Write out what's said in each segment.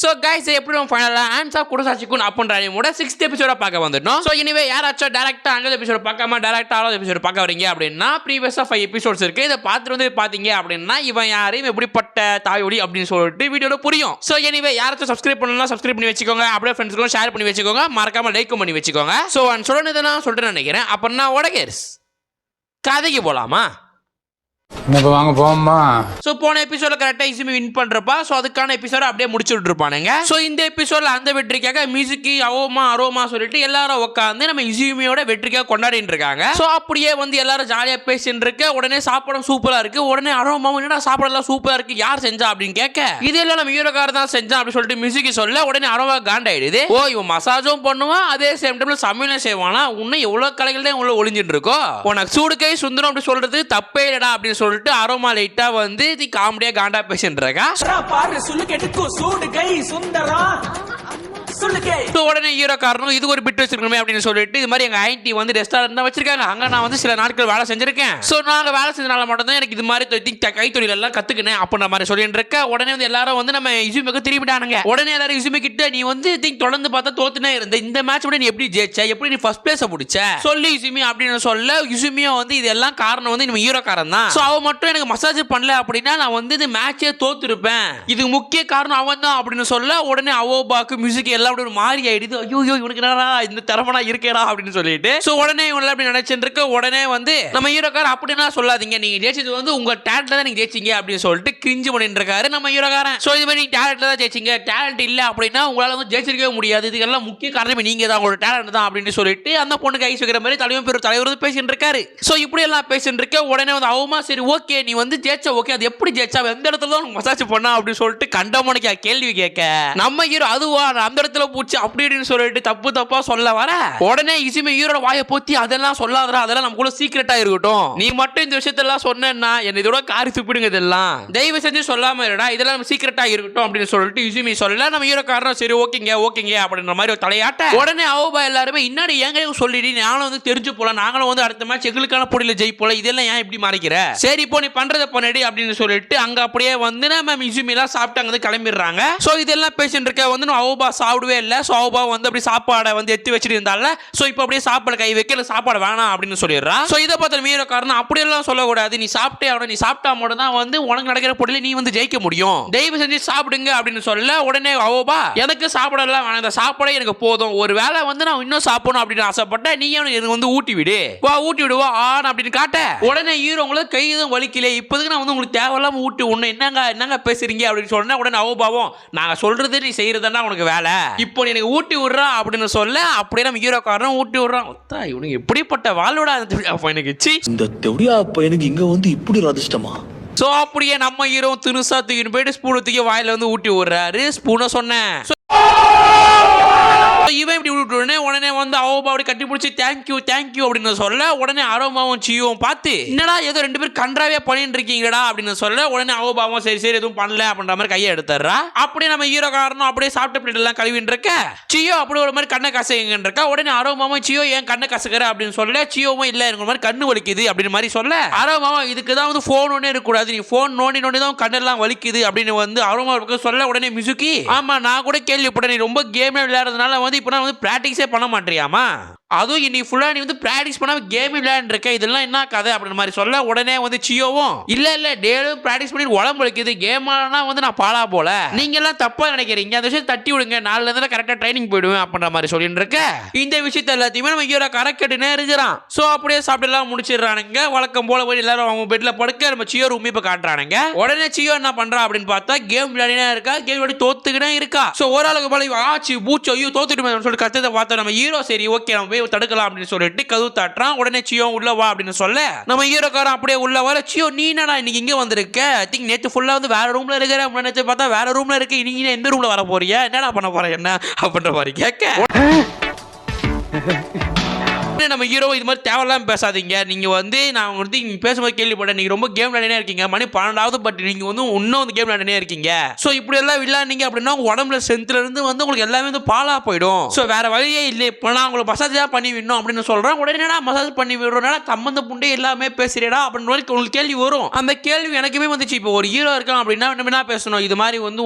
So guys, எப்படி நம்ம ஃபைனலா ஆன்சா குடசாச்சிக்குன் அப்படின்ற அனிமோட 6th எபிசோட பார்க்க வந்துட்டோம். So anyway, யாராச்சும் டைரக்டா 5th எபிசோட பார்க்காம டைரக்டா 6th எபிசோட பார்க்க வரீங்க அப்படின்னா ப்ரீவியஸா 5 எபிசோட்ஸ் இருக்கு. இத பார்த்துட்டு வந்து பாத்தீங்க அப்படின்னா இவன் யாரு, இவன் எப்படிப்பட்ட தாயோடி அப்படின்னு சொல்லிட்டு வீடியோல புரியும். So anyway, யாராச்சும் சப்ஸ்கிரைப் பண்ணலாம் சப்ஸ்கிரைப் பண்ணி வச்சுக்கோங்க. அப்படியே ஃப்ரெண்ட்ஸ்க்கு ஷேர் பண்ணி வச்சுக்கோங்க. மறக்காம லைக் பண்ணி வச்சுக்கோங்க. So சொல்றேன் நான் சொல்றேன்னு நினைக்கிறேன். அப்பன்னா ஓடகேர்ஸ் கதைக்கு போலாமா? வாங்க போமா. சோ போன எபிசோட்ல கரெக்டா இசுமி வின் பண்றப்பா. சோ அதுக்கான எபிசோட அப்படியே முடிச்சுட்டு இருப்பானுங்க. சோ இந்த எபிசோட்ல அந்த வெற்றிக்காக மியூசிக் அரோமா சொல்லிட்டு எல்லாரும் உட்காந்து நம்ம இசுமியோட வெற்றிக்காக கொண்டாடிட்டு இருக்காங்க. சோ அப்படியே வந்து எல்லாரும் ஜாலியா பேசிட்டு இருக்க. உடனே சாப்பாடும் சூப்பரா இருக்கு. உடனே அரோமாவும் என்னடா சாப்பாடெல்லாம் சூப்பரா இருக்கு, யார் செஞ்சா அப்படின்னு கேட்க, இதெல்லாம் நம்ம ஹீரோக்கார தான் செஞ்சா அப்படின்னு சொல்லிட்டு மியூசிக் சொல்ல உடனே அரோமா காண்டாயிடுது. ஓ இவன் மசாஜும் பண்ணுவான் அதே சேம் டைம்ல சமையலும் செய்வானா, உன்னை எவ்வளவு கலைகள் தான் உள்ள ஒளிஞ்சிட்டு இருக்கோ, உனக்கு சூடு கை சுந்தரம் அப்படி சொல்றது தப்பே இல்லடா அப்படின்னு சொல்லிட்டு அரோமா லைட்டா வந்து காமெடியா காண்டா பேசின்றாங்க. உடனே ஹீரோக்காரனும் இது ஒரு பிட் வச்சிருக்கணுமே அப்படின்னு சொல்லிட்டு இது மாதிரி எங்க ஐடி வந்து ரெஸ்டாரண்ட் தான் வச்சிருக்காங்க, அங்க நான் வந்து சில நாட்கள் வேலை செஞ்சிருக்கேன். சோ நாங்க வேலை செஞ்சனால மட்டும் தான் எனக்கு இது மாதிரி கைத்தொழில் எல்லாம் கத்துக்கினேன் அப்படின்ற மாதிரி சொல்லிட்டு இருக்க. உடனே வந்து எல்லாரும் வந்து நம்ம இசுமிக்கு திரும்பிட்டானுங்க. உடனே எல்லாரும் இசுமி கிட்ட நீ வந்து தொடர்ந்து பார்த்தா தோத்துனே இருந்த, இந்த மேட்ச் விட நீ எப்படி ஜெயிச்ச, எப்படி நீ ஃபர்ஸ்ட் பிளேஸ் பிடிச்ச சொல்லி இசுமி அப்படின்னு சொல்ல, இசுமியும் வந்து இதெல்லாம் காரணம் வந்து நம்ம ஹீரோக்காரன் தான். சோ அவன் மட்டும் எனக்கு மசாஜ் பண்ணல அப்படின்னா நான் வந்து இந்த மேட்சே தோத்துருப்பேன், இதுக்கு முக்கிய காரணம் அவன் தான் அப்படின்னு சொல்ல, உடனே அவோபாக்கு மியூசிக் எல்லாம் ஒரு மாறி ஆயிடுது. ஐயோ இவனுக்கு என்னடா இந்த திறமனா இருக்கேடா அப்படின்னு சொல்லிட்டு சோ உடனே இவங்க அப்படி நினைச்சிட்டு இருக்க. உடனே வந்து நம்ம ஹீரோக்காரன் அப்படின்னா சொல்லாதீங்க, நீங்க ஜெயிச்சது வந்து உங்க டேலண்ட்ல தான் நீங்க ஜெயிச்சீங்க அப்படின்னு சொல்லிட்டு கிரிஞ்சு பண்ணிட்டு இருக்காரு நம்ம ஹீரோக்காரன். சோ இது மாதிரி நீங்க டேலண்ட்ல தான் ஜெயிச்சீங்க, டேலண்ட் இல்ல அப்படின்னா உங்களால வந்து ஜெயிச்சிருக்கவே முடியாது, இதுக்கெல்லாம் முக்கிய காரணமே நீங்க தான், உங்களோட டேலண்ட் தான் அப்படின்னு சொல்லிட்டு அந்த பொண்ணுக்கு ஐஸ் வைக்கிற மாதிரி தலைவர் வந்து பேசிட்டு இருக்காரு. சோ இப்படி எல்லாம் பேசிட்டு இருக்க. உடனே வந்து அவமா சரி ஓகே நீ வந்து ஜெயிச்ச, ஓகே அது எப்படி ஜெயிச்சா, எந்த இடத்துல தான் மசாஜ் பண்ணா அப்படின்னு சொல்லிட்டு கண்டமணிக்கு கேள்வி கேட்க, நம்ம ஹீரோ அதுவா அந்த இடத்துல பூச்சி அப்படின்னு சொல்லிட்டு தப்பா சொல்ல வர, உடனே இசுமி ஹீரோட வாயை போத்தி அதெல்லாம் சொல்லாதடா, அதெல்லாம் நமக்குள்ள சீக்ரெட்டா இருக்கட்டும், நீ மட்டும் இந்த விஷயத்தெல்லாம் சொன்னா என்ன இதோட காரி துப்பிடுங்க, இதெல்லாம் தயவு செஞ்சு சொல்லாம இருடா, இதெல்லாம் நம்ம சீக்ரெட்டா இருக்கட்டும் அப்படின்னு சொல்லிட்டு இசுமி சொல்ல, நம்ம ஹீரோக்காரன் சரி ஓகேங்க அப்படின்ற மாதிரி ஒரு தலையாட்ட. உடனே அவபா எல்லாருமே இன்னாடி ஏங்க சொல்லிடி, நானும் வந்து தெரிஞ்சு போலாம், நாங்களும் வந்து அடுத்த மேட்ச் எங்களுக்கான போட்டியில ஜெயிப்போல, இதெல்லாம் ஏன் இப்படி மறைக்கிற, சரி இப்போ நீ பண்றதை பண்ணடி அப்படின்னு சொல்லிட்டு அங்க அப்படியே வந்து நம்ம இசுமி எல்லாம் சாப்பிட்டு அங்க கிளம்பிடுறாங்க. சோ இதெல்லாம் பேசிட்டு இருக்க வந்து அவபா சாப்பிடவே இல்லை. சோ அவபா வந்து அப்படி சாப்பாடை வந்து எத்தி வச்சிட்டு இருந்தால, சோ இப்போ அப்படியே சாப்பாடு கை வைக்கல, சாப்பாடு வேணாம் அப்படின்னு சொல்லிடுறா. சோ இதை பார்த்த ஹீரோக்காரன் அப்படியெல்லாம் சொல்லக்கூடாது, நீ சாப்பிட்டே ஆகணும், நீ சாப்பிட்டா மட்டும் தான் வந்து உனக்கு நடக்கிற போட்டியில நீ வந்து ஜெயிக்க முடியும், தயவு செஞ்சு சாப்பிடுங்க அப்படின்னு சொல்ல, உடனே அவபா எனக்கு சாப்பிடலாம் வேணாம், இந்த சாப்பாடே எனக்கு போதும், ஒரு வேளை வந்து நான் இன்னும் சாப்பிடணும் அப்படின்னு ஆசைப்பட்டேன், நீ எனக்கு வந்து ஊட்டி விடு, வா ஊட்டி விடுவா ஆன் அப்படின்னு காட்ட, உடனே ஹீரோ உங்களுக்கு கை எதுவும் வலிக்கல, இப்போதுக்கு நான் வந்து உங்களுக்கு தேவையில்லாம ஊட்டி ஒண்ணு என்னங்க பேசுறீங்க அப்படின்னு சொன்னா, உடனே அவபாவும் நாங்க சொல்றது நீ செய்யறதுன்னா உனக்கு வேலை, இப்போ நீ எனக்கு ஊட்டி விடுறா அப்படின்னு சொல்ல, அப்படியே நம்ம ஹீரோக்காரன் ஊட்டி விடுறான். இவனுக்கு எப்படிப்பட்ட வாழ்வோட எனக்கு இந்த தெவடியா பையனுக்கு இங்க வந்து இப்படி ஒரு அதிர்ஷ்டமா. சோ அப்படியே நம்ம ஹீரோ தினுசா தூக்கின்னு போயிட்டு ஸ்பூனை தூக்கி வாயில வந்து ஊட்டி விடுறாரு. ஸ்பூனை சொன்னேன் இவன் இப்படி விட்டுனே உடனே வந்து அவபா அப்படி கட்டி பிடிச்சி தேங்க்யூ அப்படின்னு சொல்ல, உடனே அரோமாவும் சியோவும் பார்த்து என்னடா ஏதோ ரெண்டு பேரும் கன்றாவே பண்ணிட்டு இருக்கீங்கடா அப்படின்னு சொல்ல, உடனே அவபாவும் சரி எதுவும் பண்ணல அப்படின்ற மாதிரி கையை எடுத்துறா. அப்படியே நம்ம ஹீரோக்காரனும் அப்படியே சாப்பிட்ட பிளேட் எல்லாம் கழுவின்னு இருக்க, சியோ அப்படி ஒரு மாதிரி கண்ணை கசைங்கன்னு இருக்கா. உடனே அரோமாவும் சியோ ஏன் கண்ணை கசக்கிற அப்படின்னு சொல்ல, சியோவும் இல்ல எனக்கு மாதிரி கண்ணு வலிக்குது அப்படின்னு மாதிரி சொல்ல, அரோமாவும் இதுக்கு தான் வந்து போன் ஒன்னே இருக்கக்கூடாது, நீ போன் நோண்டி தான் கண்ணெல்லாம் வலிக்குது அப்படின்னு வந்து அரோமா சொல்ல, உடனே மிசுக்கி ஆமா நான் கூட கேள்விப்பட்டேன் நீ ரொம்ப கேம் விளையாடுறதுனால வந்து இப்போ நான் வந்து பிராக்டிஸே பண்ண மாட்டேறியாமா, அதுவும் இன்னைக்கு ஃபுல்லா நீ வந்து பிராக்டிஸ் பண்ணாம கேம் விளையாண்டு இருக்க, இதெல்லாம் என்ன கதை அப்படின்ற மாதிரி சொல்ல, உடனே வந்து சியோவும் இல்ல டேலும் பிராக்டிஸ் பண்ணி உடம்பு வலிக்குது, கேம் ஆனா வந்து நான் பாலா போல, நீங்க எல்லாம் தப்பா நினைக்கிறீங்க, அந்த விஷயத்தை தட்டி விடுங்க, நாளைல இருந்து கரெக்டா ட்ரைனிங் போயிடுவேன் அப்படின்ற மாதிரி சொல்லிட்டு இருக்க. இந்த விஷயத்தை எல்லாத்தையுமே நம்ம ஹீரோ கரெக்டே இருக்கிறான். சோ அப்படியே சாப்பிட்டு எல்லாம் முடிச்சிடறானுங்க. வழக்கம் போல போய் எல்லாரும் அவங்க பெட்ல படுக்க நம்ம சியோ ரூம் இப்ப காட்டுறானுங்க. உடனே சியோ என்ன பண்றா அப்படின்னு பார்த்தா கேம் விளையாடினா இருக்கா, கேம் விளையாடி தோத்துக்கிட்டே இருக்கா. சோ ஓரளவுக்கு போல ஆச்சு பூச்சோ ஐயோ தோத்துட்டு சொல்லிட்டு கத்தத்தை பார்த்தா நம்ம ஹீரோ சரி ஓகே நம்ம தடுக்கலாம் அப்படின்னு சொல்லிட்டு கதவு தட்டுறான். உடனே சியோ உள்ள வா அப்படின்னு சொல்ல, நம்ம ஹீரோக்காரன் அப்படியே உள்ள வர, சியோ நீ என்னடா இன்னைக்கு இங்க வந்திருக்க, திங்க் நேத்து ஃபுல்லா வந்து வேற ரூம்ல இருக்கிற, நேத்து பார்த்தா வேற ரூம்ல இருக்கு, நீங்க எந்த ரூம்ல வர போறியா, என்னடா பண்ண போற என்ன அப்படின்ற மாதிரி கேட்க, உடனே நம்ம ஹீரோ இது மாதிரி தேவையில்லாம பேசாதீங்க, நீங்க வந்து நான் வந்து நீங்க பேசும்போது கேள்விப்பட்டேன் நீங்க ரொம்ப கேம் விளையாடினே இருக்கீங்க, மணி 12வது, பட் நீங்க வந்து இன்னும் வந்து கேம் விளையாடினே இருக்கீங்க. சோ இப்படி எல்லாம் விளையாடுனீங்க அப்படின்னா உங்க உடம்புல ஸ்ட்ரென்த்ல இருந்து வந்து உங்களுக்கு எல்லாமே வந்து பாலா போயிடும். சோ வேற வழியே இல்லை, இப்போ நான் உங்களுக்கு மசாஜ் தான் பண்ணி விடணும் அப்படின்னு சொல்றேன். உடனே நான் மசாஜ் பண்ணி விடுறேன்னா சம்பந்த புண்டே எல்லாமே பேசுறேடா அப்படின்னு உங்களுக்கு கேள்வி வரும். அந்த கேள்வி எனக்குமே வந்துச்சு. இப்போ ஒரு ஹீரோ இருக்கான் அப்படின்னா என்ன பேசணும், இது மாதிரி வந்து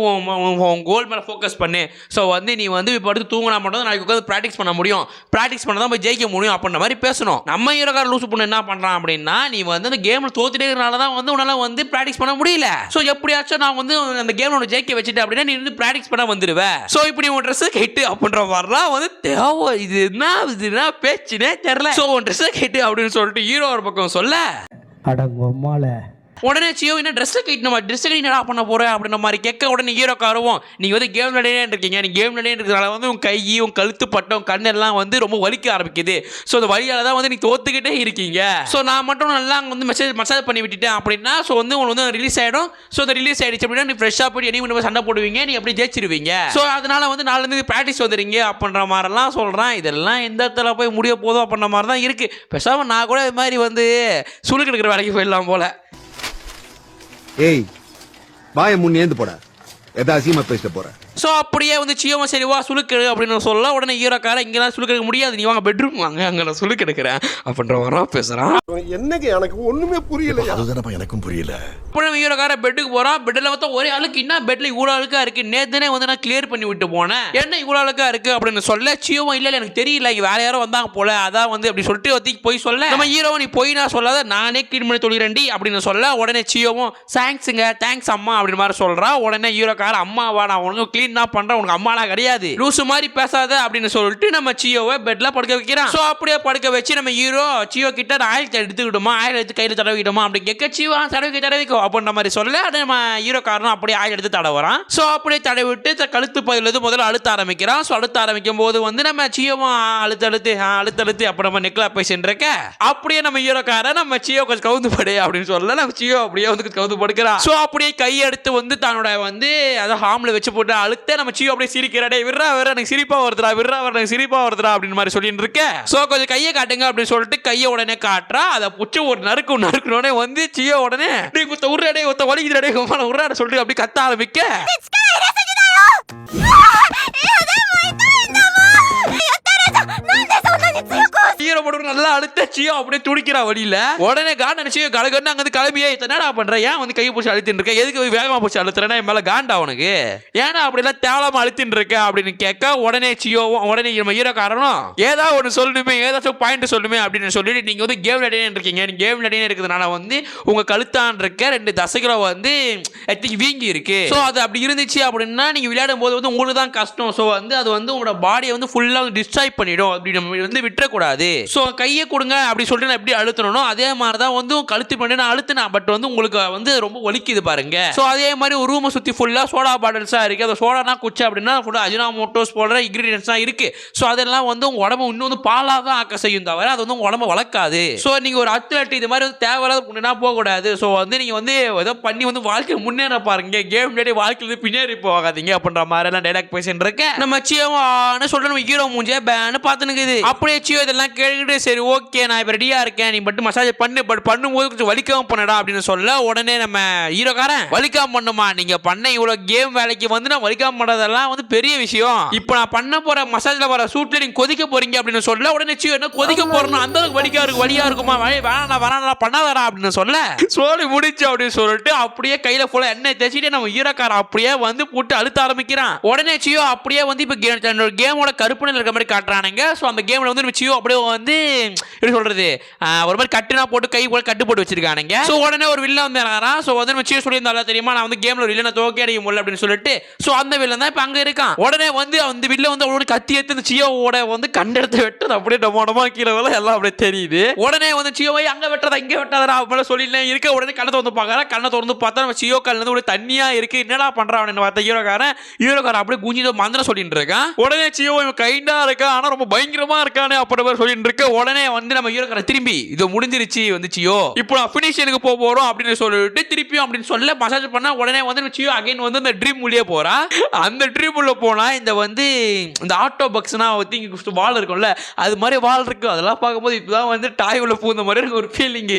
உன் கோல் மேல ஃபோக்கஸ் பண்ணு. ஸோ வந்து நீ வந்து இப்போ அடுத்து தூங்கினா மட்டும் நாளைக்கு உட்காந்து ப்ராக்டிஸ் பண்ண முடியும், ப்ராக்டிஸ் பண்ண தான் போய் ஜெயிக்க முடியும் அப்படின்ற மாதிரி பேசணும். நம்ம ஹீரோக்கார லூசு பொண்ணு என்ன பண்றான் அப்படின்னா, நீ வந்து அந்த கேம்ல தோத்துட்டே இருக்கனால தான் வந்து உன்னால வந்து ப்ராக்டிஸ் பண்ண முடியல. ஸோ எப்படியாச்சும் நான் வந்து அந்த கேம்ல உன்னை ஜெயிக்க வச்சுட்டு அப்படின்னா நீ வந்து ப்ராக்டிஸ் பண்ண வந்துடுவேன். ஸோ இப்படி உன் ட்ரெஸ் கேட்டு அப்படின்ற மாதிரிலாம் வந்து தேவை. இதுனா பேச்சுனே தெரியல. ஸோ உன் ட்ரெஸ் கேட்டு அப்படின்னு சொல்லிட்டு ஹீரோ ஒரு பக்கம் சொல்ல, அடங்கம்மால உடனே சியோ என்ன ட்ரெஸ் கட்டினமா, ட்ரெஸ் கட்டி என்னடா பண்ண போறேன் அப்படின்ற மாதிரி கேட்க, உடனே ஹீரோ காரவும் நீங்க வந்து கேம் விளையாடினே இருக்கீங்க, நீ கேம் விளையாடினே இருக்கிறதால வந்து உன் கை உன் கழுத்து பட்டம் கண்ணெல்லாம் வந்து ரொம்ப வலிக்க ஆரம்பிக்குது. ஸோ அந்த வழியால தான் வந்து நீ தோத்துக்கிட்டே இருக்கீங்க. ஸோ நான் மட்டும் நல்லா வந்து மசாஜ் பண்ணி விட்டுட்டேன் அப்படின்னா ஸோ வந்து உங்களுக்கு வந்து ரிலீஸ் ஆகிடும். ஸோ அந்த ரிலீஸ் ஆகிடுச்சு அப்படின்னா நீ ஃப்ரெஷ்ஷாக போய் என்ன சண்டை போடுவீங்க, நீ அப்படியே ஜெயிச்சிருவீங்க. ஸோ அதனால வந்து நாளிலேருந்து ப்ராக்டிஸ் வந்துடுங்க அப்படின்ற மாதிரிலாம் சொல்கிறேன். இதெல்லாம் எந்த இடத்துல போய் முடிய போதும் அப்படின்ற மாதிரி தான் இருக்குது. பேசாமல் நான் கூட இது மாதிரி வந்து சுளுக்கு எடுக்கிற வேலைக்கு போயிடலாம் போல. ஏய் வாய முன்னேந்து போட, எதா அசியமா பேசிட்டு போற. ஸோ அப்படியே வந்து சியோமா சரி வா சுளுக்கு அப்படின்னு சொல்ல, உடனே ஹீரோக்கார இங்கெல்லாம் சுளுக்கு எடுக்க முடியாது, நீ வாங்க பெட்ரூம் வாங்க, அங்கே நான் சுளுக்கு எடுக்கிறேன் அப்படின்ற வரா பேசுகிறான். என்னங்க எனக்கு ஒண்ணுமே புரியல. அதுதானப்பா எனக்கும் புரியல. இப்போ நம்ம ஹீரோக்கார பெட்டுக்கு போகிறான். பெட்டில் பார்த்தா ஒரே அழுக்கு, என்ன பெட்டில் இவ்வளோ அழுக்கா இருக்கு, நேற்றுனே வந்து நான் கிளியர் பண்ணி விட்டு போனேன், என்ன இவ்வளோ அழுக்கா இருக்கு அப்படின்னு சொல்ல, சியோமா இல்லை எனக்கு தெரியல, இங்கே வேற யாரோ வந்தாங்க போல, அதான் வந்து அப்படி சொல்லிட்டு ஒத்திக்கு போய் சொல்ல, நம்ம ஹீரோ நீ போய் நான் சொல்லாத நானே க்ளீன் பண்ணி தொழிறேன்டி அப்படின்னு சொல்ல, உடனே சியோவும் தேங்க்ஸுங்க தேங்க்ஸ் அம்மா அப்படின்னு மாதிரி சொல்கிறா. உடனே ஹீரோக்கார அம்மாவா, நான் உனக்கு க்ளீன் தான் பண்ணுறேன், உனக்கு அம்மாலாம் கிடையாது, லூசு மாதிரி பேசாத அப்படின்னு சொல்லிட்டு நம்ம சியோவை பெட்ல படுக்க வைக்கிறான். ஸோ அப்படியே படுக்க வச்சு நம்ம ஹீரோ சியோ கிட்ட ஆயில் எடுத்துக்கிட்டோமா, ஆயில் எடுத்து கையில் தடவிக்கிட்டோமா அப்படி கேட்க, சியோ தடவிக்கும் அப்படின்ற மாதிரி சொல்ல, நம்ம ஹீரோ காரணம் அப்படியே ஆயில் எடுத்து தடவுறான். ஸோ அப்படியே தடவிட்டு கழுத்து பகுதியிலிருந்து முதல்ல அழுத்த ஆரம்பிக்கிறான். ஸோ அழுத்த ஆரம்பிக்கும் போது வந்து நம்ம சியோவும் அழுத்து அப்போ நம்ம நெக்லா பேசின்றிருக்க, அப்படியே நம்ம ஹீரோக்கார நம்ம சியோ கொஞ்சம் கவுந்து படு அப்படின்னு சொல்ல, நம்ம சியோ அப்படியே வந்து கவுந்து படுக்கிறான். ஸோ அப்படியே கையெடுத்து வந்து தன்னோட வந்து அதை ஹார்ம்ல வச்சு போட்டு அழுத்த நம்ம சியோ அப்படியே சிரிக்கிறாடே, விட்றா எனக்கு சிரிப்பா வருதுடா, எனக்கு சிரிப்பா வருதுடா அப்படின்னு மாதிரி சொல்லிட்டு இருக்க. ஸோ கொஞ்சம் கையை காட்டுங்க அப்படின்னு சொல்லிட்டு கையை உடனே காட்டுறா. அதை புச்சு ஒரு நறுக்குனோடனே வந்து சியோ உடனே நீ குத்த உருடே ஒத்த வலிக்குதுடே உருடா சொல்லிட்டு அப்படி கத்த ஆரம்பிக்க, ஹீரோ போட்டு நல்லா அழுத்த சியோ அப்படியே துடிக்கிறா வழியில. உடனே காண்ட சியோ கலகன்னு அங்க கிளம்பியே என்னடா பண்ற, ஏன் வந்து கையை பிடிச்சி அழுத்தின்னு இருக்க, எதுக்கு வேகமா பிடிச்சி அழுத்துறேன்னா என் மேல காண்டா உனக்கு, ஏன்னா அப்படி எல்லாம் தேவலாம அழுத்தின்னு இருக்க அப்படின்னு கேட்க, உடனே சியோவும் உடனே நம்ம ஹீரோ காரணம் ஏதாவது ஒன்று சொல்லணுமே, ஏதாச்சும் பாயிண்ட் சொல்லணுமே அப்படின்னு சொல்லிட்டு நீங்க வந்து கேம் விளையாடினே இருக்கீங்க, நீங்க கேம் விளையாடினே இருக்கிறதுனால வந்து உங்க கழுத்தான் இருக்க 2 தசைகளும் வந்து வீங்கி இருக்கு. ஸோ அது அப்படி இருந்துச்சு அப்படின்னா நீங்க விளையாடும் போது வந்து உங்களுக்கு தான் கஷ்டம். ஸோ வந்து அது வந்து உங்களோட பாடியை வந்து ஃபுல்லா டிஸ்ட்ராய் பண்ணிடும், அப்படி நம்ம வந்து விட்டுறக்கூடாது. ஸோ கையை கொடுங்க அப்படி சொல்லிட்டு நான் எப்படி அழுத்தணும், அதே மாதிரி தான் வந்து கழுத்து பண்ணி நான் அழுத்தினேன், பட் வந்து உங்களுக்கு வந்து ரொம்ப வலிக்குது பாருங்க. ஸோ அதே மாதிரி ஒரு ரூமை சுற்றி ஃபுல்லாக சோடா பாட்டில்ஸாக இருக்குது, அந்த சோடானா குச்சா அப்படின்னா ஃபுல்லாக அஜினாமோட்டோஸ் போடுற இன்கிரீடியன்ஸ்லாம் இருக்குது. ஸோ அதெல்லாம் வந்து உங்கள் உடம்பு இன்னும் வந்து பாலாக தான் ஆக்க செய்யும் தவிர அது வந்து உங்கள் உடம்பு வளர்க்காது. ஸோ நீங்கள் ஒரு அத்லெட் இது மாதிரி வந்து தேவையில்லாத முன்னா போகக்கூடாது. ஸோ வந்து நீங்கள் வந்து ஏதோ பண்ணி வந்து வாழ்க்கையை முன்னேற பாருங்க, கேம் விளையாடி வாழ்க்கையில பின்னேறி போகாதீங்க அப்படின்ற மாதிரி எல்லாம் டைலாக் பேசிட்டு இருக்கேன். நம்ம சியோவான்னு சொல்லிட்டு நம்ம ஹீரோ மூஞ்சே பேன்னு பார்த்துனுக்குது. அப்படியே சியோ இதெல்லாம் கேட்டுக்கிட்டு சரி ஓகே நான் இப்போ ரெடியாக இருக்கேன், நீ மட்டும் மசாஜ் பண்ணு, பட் பண்ணும்போது கொஞ்சம் வலிக்காம பண்ணடா அப்படின்னு சொல்ல, உடனே நம்ம ஹீரோக்காரன் வலிக்காம பண்ணுமா, நீங்க பண்ண இவ்வளோ கேம் வேலைக்கு வந்து நான் வலிக்காம பண்ணுறதெல்லாம் வந்து பெரிய விஷயம், இப்போ நான் பண்ண போற மசாஜ்ல வர சூட்ல நீங்க கொதிக்க போறீங்க அப்படின்னு சொல்ல, உடனே சியோ என்ன கொதிக்க போறணும் அந்த அளவுக்கு வலியா இருக்குமா, வேணா பண்ணாதரா அப்படின்னு சொல்ல, சோழி முடிச்சு அப்படின்னு சொல்லிட்டு அப்படியே கையில ஃபுல்லா எண்ணெய் தேய்ச்சிட்டு நம்ம ஹீரோக்காரன் அப்படியே வந்து போட்டு அழுத்த ஆரம்பிக்கிறான். உடனே சியோ அப்படியே வந்து இப்போ கேமோட கருப்புன்னு இருக்க மாதிரி காட்டுறானுங்க. ஸோ அந்த கேம்ல வந்து சியோ அப்படியே வந்து எப்படி சொல்றது ஒரு மாதிரி கட்டுனா போட்டு கை போல கட்டு போட்டு வச்சிருக்கானுங்க. ஸோ உடனே ஒரு வில்லன் வந்து இறங்குறான். ஸோ வந்து நம்ம சியோ சொல்லியிருந்தாலும் தெரியுமா நான் வந்து கேம்ல ஒரு வில்லனை தோக்கே அடிக்க முடியல அப்படின்னு சொல்லிட்டு, ஸோ அந்த வில்லன் தான் இப்போ அங்கே இருக்கான். உடனே வந்து அந்த வில்லன் வந்து அவரோட கத்தி எடுத்து அந்த சியோவோட வந்து கண்டெடுத்து வெட்டது அப்படியே டமோடமா கீழே எல்லாம் அப்படியே தெரியுது. உடனே வந்து சியோவை அங்கே வெட்டதா இங்கே வெட்டாதா அப்படியே சொல்லிட்டு இருக்க. உடனே கண்ணை திறந்து பார்க்கறேன், கண்ணை திறந்து பார்த்தா நம்ம சியோ கல்ல இருந்து ஒரு தண்ணியா இருக்கு, என்னடா பண்றான் அப்படின்னு பார்த்த ஹீரோக்காரன் அப்படியே குஞ்சிட்டு மந்திரம் சொல்லிட்டு இருக்கான். உடனே சியோ கைண்டா இருக்கான், ஆனா ரொம்ப பயங்கரமா இருக்கானே அப்படி சொல்லிட்டு இருக்க. உடனே வந்து நம்ம ஹீரோக்கார திரும்பி இது முடிஞ்சிருச்சு வந்து சியோ, இப்போ நான் ஃபினிஷிங்க்கு போறோம் அப்படின்னு சொல்லிட்டு திருப்பியும் அப்படின்னு சொல்ல மசாஜ் பண்ணா உடனே வந்து சியோ அகைன் வந்து அந்த ட்ரீம் உள்ளே போறா. அந்த ட்ரீம் உள்ள போனா இந்த வந்து இந்த ஆட்டோ பக்ஸ்னா வந்து இங்க வால் இருக்கும்ல, அது மாதிரி வால் இருக்கு. அதெல்லாம் பார்க்கும்போது இப்பதான் வந்து டாய் உள்ள பூந்த மாதிரி எனக்கு ஒரு ஃபீலிங்.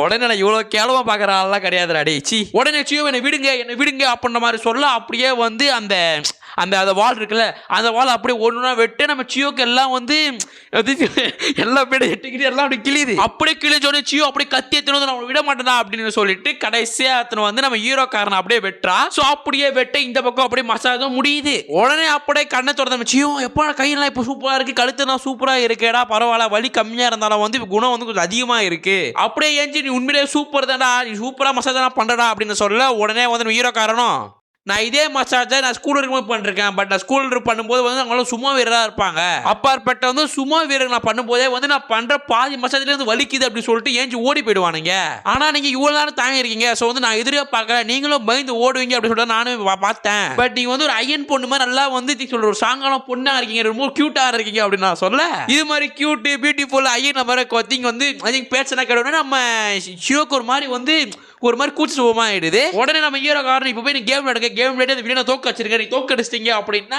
உடனே நான் இவ்வளவு கேவலமா பாக்குற ஆள்லாம் கிடையாதுடா டேய். சி உடனே சியோ என்னை விடுங்க அப்படின்ற மாதிரி சொல்ல அப்படியே வந்து அந்த அந்த வால் இருக்குல்ல, அந்த வால் அப்படியே ஒண்ணுனா வெட்டு நம்ம சியோக்கு எல்லாம் வந்து எல்லா பேரும் எட்டுக்கிட்டு எல்லாம் அப்படி கிளியுது. அப்படியே கிழிச்சோடனே சியோ அப்படியே கத்தி எத்தனை நம்ம விட மாட்டேனா அப்படின்னு சொல்லிட்டு கடைசியா அத்தனை வந்து நம்ம ஹீரோக்காரன் அப்படியே வெட்டுறா. ஸோ அப்படியே வெட்ட இந்த பக்கம் அப்படியே மசாஜும் முடியுது. உடனே அப்படியே கண்ணை திறந்த நம்ம சியோ எப்போ கையெல்லாம் இப்போ சூப்பரா இருக்கு, கழுத்துலாம் சூப்பரா இருக்கேடா, பரவாயில்ல, வலி கம்மியா இருந்தாலும் வந்து குணம் வந்து கொஞ்சம் அதிகமா இருக்கு, அப்படியே ஏஞ்சி நீ உண்மையிலே சூப்பர் தான்டா, நீ சூப்பரா மசாஜ் தான் பண்றடா அப்படின்னு சொல்ல உடனே வந்து ஹீரோக்காரனும் நான் இதே மசாஜை நான் ஸ்கூல் இருக்கும்போது பண்ணிருக்கேன், பட் நான் ஸ்கூல் பண்ணும்போது வந்து அவங்களும் சும்மா வீரராக இருப்பாங்க, அப்பாற்பட்ட வந்து சும்மா வீரர் நான் பண்ணும்போதே வந்து நான் பண்ற பாதி மசாஜ்ல இருந்து வலிக்குது அப்படின்னு சொல்லிட்டு ஏஞ்சி ஓடி போயிடுவானுங்க. ஆனா நீங்க இவ்வளவு நேரம் தாங்கி இருக்கீங்க, ஸோ வந்து நான் எதிரே பார்க்கல, நீங்களும் பயந்து ஓடுவீங்க அப்படின்னு சொல்லிட்டு நானும் பார்த்தேன். பட் நீங்க வந்து ஒரு ஐயன் பொண்ணு மாதிரி நல்லா வந்து சொல்ற ஒரு சாங்கான பொண்ணா இருக்கீங்க, ரொம்ப கியூட்டா இருக்கீங்க அப்படின்னு நான் சொல்ல இது மாதிரி கியூட் பியூட்டிஃபுல் ஐயன் மாதிரி கொத்திங்க வந்து பேச்சனா கேட்டோன்னா நம்ம ஷியோக்கு ஒரு மாதிரி வந்து ஒரு மாதிரி கூச்சு சுபமா ஆயிடுது. உடனே நம்ம ஹீரோக்காரன் இப்போ போய் கேம் நடக்க கேம் விளையாடி அந்த வீடியோ தோக்க வச்சிருக்கேன், நீ தோக்கடிச்சிட்டீங்க அப்படின்னா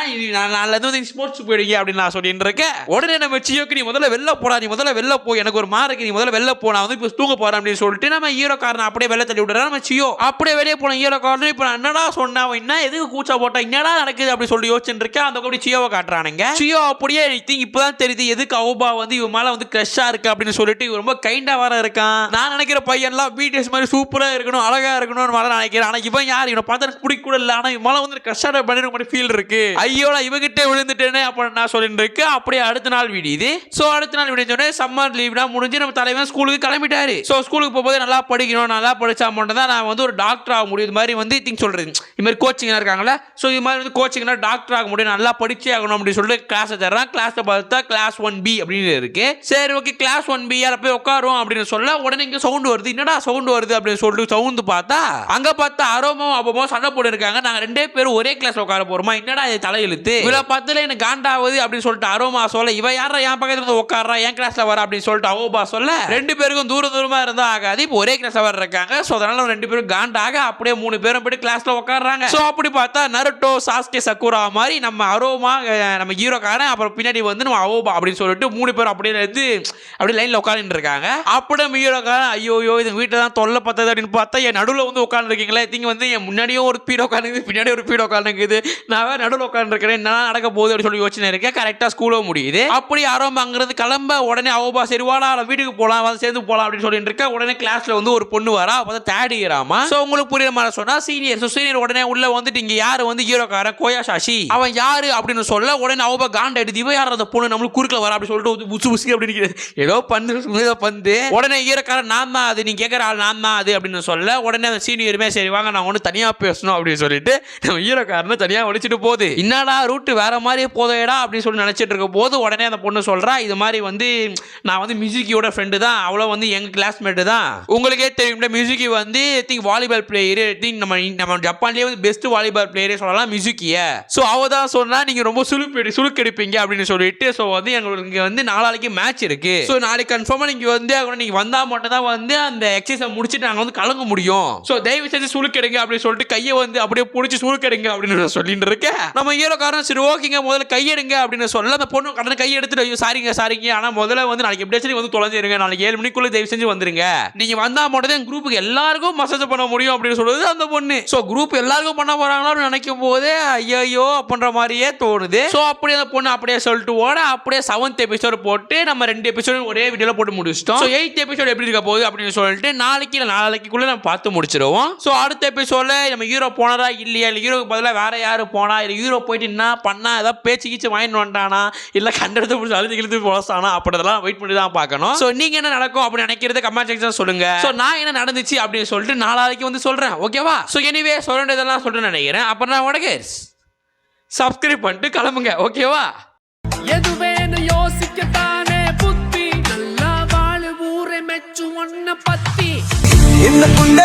நான் வந்து ஸ்போர்ட்ஸ் போயிடுங்க அப்படின்னு நான் சொல்லிட்டு இருக்கேன். உடனே நம்ம சியோக்கு நீ முதல்ல வெளில போடா, நீ முதல்ல வெளில போ, எனக்கு ஒரு மாருக்கு, நீ முதல்ல வெளில போ, நான் வந்து இப்போ தூங்க போறேன் அப்படின்னு சொல்லிட்டு நம்ம ஹீரோக்காரன் அப்படியே வெளில தள்ளி விடுறா. நம்ம சியோ அப்படியே வெளியே போன ஹீரோக்காரன் இப்போ நான் என்னடா சொன்னா என்ன எதுக்கு கூச்சா போட்டா என்னடா நடக்குது அப்படி சொல்லி யோசிச்சுட்டு இருக்கேன். அந்த கூட சியோவை காட்டுறானுங்க. சியோ அப்படியே இப்பதான் தெரியுது எதுக்கு அவுபா வந்து இவன் மேல வந்து கிரஷா இருக்கு அப்படின்னு சொல்லிட்டு இவன் ரொம்ப கைண்டா வர இருக்கான். நான் நினைக்கிற பையன்லாம் பிடிஎஸ் மாதிரி சூப்பரா இருக்கணும், அழகா இருக்கணும்னு நினைக்கிறேன். ஆனா இவன் யார், இவனை பார்த்தா பிடிக்க கூட இல்லை, ஆனா இவன் வந்து கஷ்டம் பண்ணிருக்க மாதிரி ஃபீல் இருக்கு, ஐயோடா இவகிட்ட விழுந்துட்டேன்னு அப்ப நான் சொல்லிட்டு இருக்கேன். அப்படியே அடுத்த நாள் விடியுது. சோ அடுத்த நாள் விடிஞ்சோடனே சம்மர் லீவ்னா முடிஞ்சு நம்ம தலைவன் ஸ்கூலுக்கு கிளம்பிட்டாரு. சோ ஸ்கூலுக்கு போகும்போது நல்லா படிக்கணும், நல்லா படிச்சா மட்டும் தான் நான் வந்து ஒரு டாக்டர் ஆக முடியும். இது மாதிரி வந்து திங்க் சொல்றது இது மாதிரி கோச்சிங் இருக்காங்களா, ஸோ இது மாதிரி வந்து கோச்சிங்னா டாக்டர் ஆக முடியும், நல்லா படிச்சே ஆகணும் அப்படின்னு சொல்லிட்டு கிளாஸ் தர்றான். கிளாஸை பார்த்தா கிளாஸ் 1B அப்படின்னு இருக்கு. சரி ஓகே கிளாஸ் 1B போய் உட்காரும் அப்படின்னு சொல்ல உடனே இங்க சவுண்ட் வருது, என்னடா சவுண்ட் வருது அப்படின்னு சொல்லிட்டு சவுண்ட் பார்த்தா அங்க பார்த்தா அரோமோ அப்பமோ சண்டை போட்டு இருக்காங்க. நாங்க ரெண்டே பேரும் ஒரே கிளாஸ்ல உட்கார போறோமா, என்னடா இது தலையெழுத்து, இவளை பார்த்துல எனக்கு காண்டாவது அப்படின்னு சொல்லிட்டு அரோமா சொல்ல இவ யாரா என் பக்கத்துல இருந்து உட்காரா என் கிளாஸ்ல வர அப்படின்னு சொல்லிட்டு அவோபா சொல்ல ரெண்டு பேருக்கும் தூரமா இருந்தா ஆகாது, இப்போ ஒரே கிளாஸ்ல வர இருக்காங்க. ஸோ அதனால ரெண்டு பேரும் காண்டாக அப்படியே 3 பேரும் போய் கிளாஸ்ல உட்காடுறாங்க. ஸோ அப்படி பார்த்தா நருட்டோ சாஸ்கே சக்குரா மாதிரி நம்ம அரோமா நம்ம ஹீரோக்காரன் அப்புறம் பின்னாடி வந்து நம்ம அவோபா அப்படின்னு சொல்லிட்டு 3 பேரும் அப்படியே எடுத்து அப்படியே லைன்ல உட்காந்துட்டு இருக்காங்க. அப்படியே நம்ம ஹீரோக்காரன் ஐயோ இது வீட்டில் தான் தொல்லை பத்தது அப்படின்னு பார்த்தா என் நடுவில் வந்து உட்காந்துருக்கீங்களே, திங்க வந்து என் முன்னாடியும் ஒரு பீட உட்காந்துக்குது பின்னாடி ஒரு பீட உட்காந்துக்குது, நான் நடுவில் உட்காந்துருக்கிறேன், என்ன நடக்க போகுது அப்படின்னு சொல்லி யோசனை இருக்கேன். கரெக்டாக ஸ்கூலும் முடியுது. அப்படி ஆரம்ப அங்கிருந்து கிளம்ப உடனே அவோபா சரி வாடா வீட்டுக்கு போகலாம் வந்து சேர்ந்து போகலாம் அப்படின்னு சொல்லிட்டு இருக்க. உடனே கிளாஸ்ல வந்து ஒரு பொண்ணு வரா, அப்போ தான் தேர்ட் இயராமா. ஸோ உங்களுக்கு புரியுற மாதிரி சொன்னா சீனியர். ஸோ சீனியர் உடனே உள்ள வந்துட்டு இங்க யாரு வந்து ஹீரோக்காரன் கோயாஷாஷி அவன் யாரு அப்படின்னு சொல்ல உடனே அவோபா காண்ட எடுத்து இவ யார் அந்த பொண்ணு நம்மளுக்கு குறுக்கல வரா அப்படின்னு சொல்லிட்டு புசு அப்படின்னு ஏதோ பந்து உடனே ஹீரோக்காரன் நான் தான் அது, நீ கேட்குற ஆள் நான் தான் அது அப்படின்னு சொல்ல உடனே அந்த சீனியருமே சரி வாங்க நான் ஒன்று தனியாக பேசணும் அப்படின்னு சொல்லிட்டு நம்ம ஹீரோக்காரனை தனியாக ஒழிச்சிட்டு போகுது. என்னடா ரூட்டு வேற மாதிரி போதேடா அப்படின்னு சொல்லி நினச்சிட்டு இருக்க போது உடனே அந்த பொண்ணு சொல்கிறா இது மாதிரி வந்து நான் வந்து மியூசிக்கியோட ஃப்ரெண்டு தான், அவ்வளோ வந்து எங்கள் கிளாஸ்மேட்டு தான், உங்களுக்கே தெரியும் மியூசிக்கி வந்து திங்க் வாலிபால் பிளேயரு திங்க் நம்ம ஜப்பான்லேயே வந்து பெஸ்ட் வாலிபால் பிளேயரே சொல்லலாம் மியூசிக்கிய. ஸோ அவ தான் சொன்னால் நீங்கள் ரொம்ப சுழுக்கெடுப்பீங்க அப்படின்னு சொல்லிட்டு ஸோ வந்து எங்களுக்கு இங்கே வந்து நாளைக்கு மேட்ச் இருக்கு, ஸோ நாளைக்கு கன்ஃபார்மாக நீங்கள் வந்து நீங்கள் வந்தால் மட்டும் தான் வந்து அந்த எக்ஸசைஸை முடிச்சுட்டு நாங்கள் வந்து கலங்க முடியும், ஸோ தயவு செஞ்சு சுழுக்கெடுங்க அப்படின்னு சொல்லிட்டு கையை வந்து அப்படியே பிடிச்சி சுழுக்கெடுங்க அப்படின்னு சொல்லிட்டு இருக்கேன். நம்ம ஹீரோக்காரன் சரி ஓகேங்க முதல்ல கையெடுங்க அப்படின்னு சொல்ல அந்த பொண்ணு கடனை கையை எடுத்துட்டு ஐயோ சாரிங்க ஆனால் முதல்ல வந்து நாளைக்கு எப்படி வந்து தொலைஞ்சிருங்க, நாளைக்கு 7 மணிக்குள்ள தயவு செஞ்சு வந்துருங்க, நீங்க வந்தா மட்டும் தான் குரூப்புக்கு எல்லாருக்கும் மசாஜ் பண்ண முடியும் அப்படின்னு சொல்லுது அந்த பொண்ணு. ஸோ குரூப் எல்லாருக்கும் பண்ண போறாங்களா நினைக்கும் போதே ஐயோ அப்படின்ற மாதிரியே தோணுது. ஸோ அப்படியே அந்த பொண்ணு அப்படியே சொல்லிட்டு ஓட அப்படியே 7th எபிசோட் போட்டு நம்ம 2 எபிசோடு ஒரே வீடியோல போட்டு முடிச்சிட்டோம். ஸோ 8th எபிசோட் எப்படி இருக்க போகுது அப்படின்னு சொல்லிட்டு நாளைக்குள்ள நம்ம பார்த்து முடிச்சிருவோம். ஸோ அடுத்த எபிசோட்ல நம்ம ஹீரோ போனதா இல்லையா, இல்லை ஹீரோக்கு பதிலாக வேற யாரு போனா, இல்லை ஹீரோ போயிட்டு என்ன பண்ணா, ஏதாவது பேச்சு கீச்சு வாங்கிட்டு வந்துட்டானா, இல்லை கண்டெடுத்து பிடிச்சி அழுது கிழத்து போசானா அப்படிதெல்லாம் வெயிட் பண்ணி தான் பார்க்கணும். ஸோ நீங்க என்ன நடக்கும் அப்படின்னு நினைக்கிறது கமெண்ட் செக்ஷன் சொல்லுங்க. ஸோ நான் என்ன நடந்துச்சு அப்படின்னு சொல்லிட்டு நாளைக்கு வந்து சொல்றேன் ஓகேவா. ஸோ எனிவே சொல்ல வேண்டியதெல்லாம் சொல்லிட்டு நினைக்கிறேன். அப்புறம் நான் உனக்கு சப்ஸ்கிரைப் பண்ணிட்டு கிளம்புங்க ஓகேவா. எதுவேன்னு யோசிக்கத்தானே புத்தி நல்லா வாழ ஊரை மெச்சு ஒன்ன பத்தி இந்த புண்டை